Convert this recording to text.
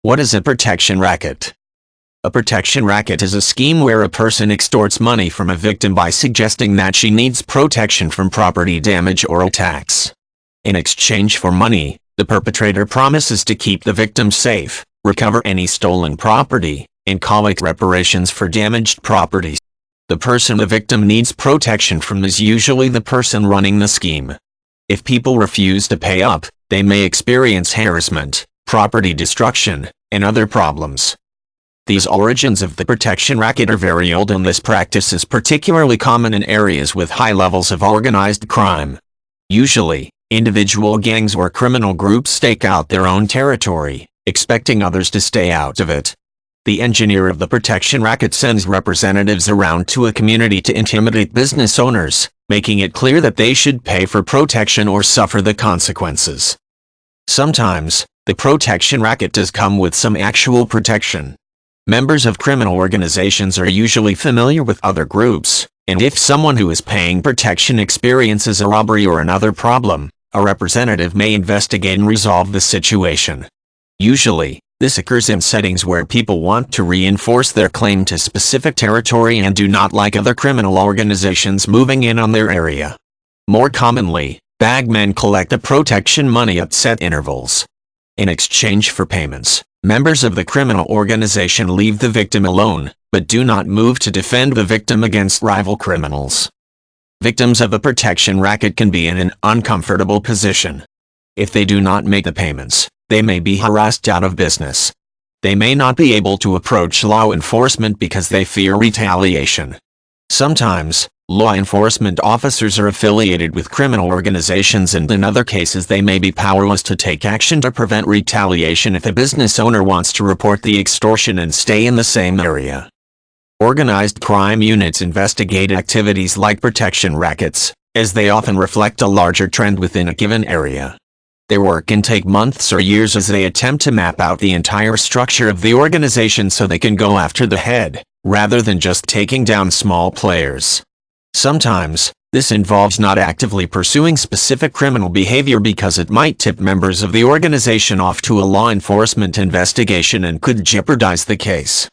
What is a protection racket? A protection racket is a scheme where a person extorts money from a victim by suggesting that she needs protection from property damage or attacks. In exchange for money, the perpetrator promises to keep the victim safe, recover any stolen property, and collect reparations for damaged property. The person the victim needs protection from is usually the person running the scheme. If people refuse to pay up, they may experience harassment, property destruction, and other problems. These origins of the protection racket are very old, and this practice is particularly common in areas with high levels of organized crime. Usually, individual gangs or criminal groups stake out their own territory, expecting others to stay out of it. The engineer of the protection racket sends representatives around to a community to intimidate business owners, making it clear that they should pay for protection or suffer the consequences. Sometimes, the protection racket does come with some actual protection. Members of criminal organizations are usually familiar with other groups, and if someone who is paying protection experiences a robbery or another problem, a representative may investigate and resolve the situation. Usually, this occurs in settings where people want to reinforce their claim to specific territory and do not like other criminal organizations moving in on their area. More commonly, bagmen collect the protection money at set intervals. In exchange for payments, members of the criminal organization leave the victim alone, but do not move to defend the victim against rival criminals. Victims of a protection racket can be in an uncomfortable position. If they do not make the payments, they may be harassed out of business. They may not be able to approach law enforcement because they fear retaliation. Sometimes, law enforcement officers are affiliated with criminal organizations, and in other cases they may be powerless to take action to prevent retaliation if a business owner wants to report the extortion and stay in the same area. Organized crime units investigate activities like protection rackets, as they often reflect a larger trend within a given area. Their work can take months or years as they attempt to map out the entire structure of the organization so they can go after the head, rather than just taking down small players. Sometimes, this involves not actively pursuing specific criminal behavior because it might tip members of the organization off to a law enforcement investigation and could jeopardize the case.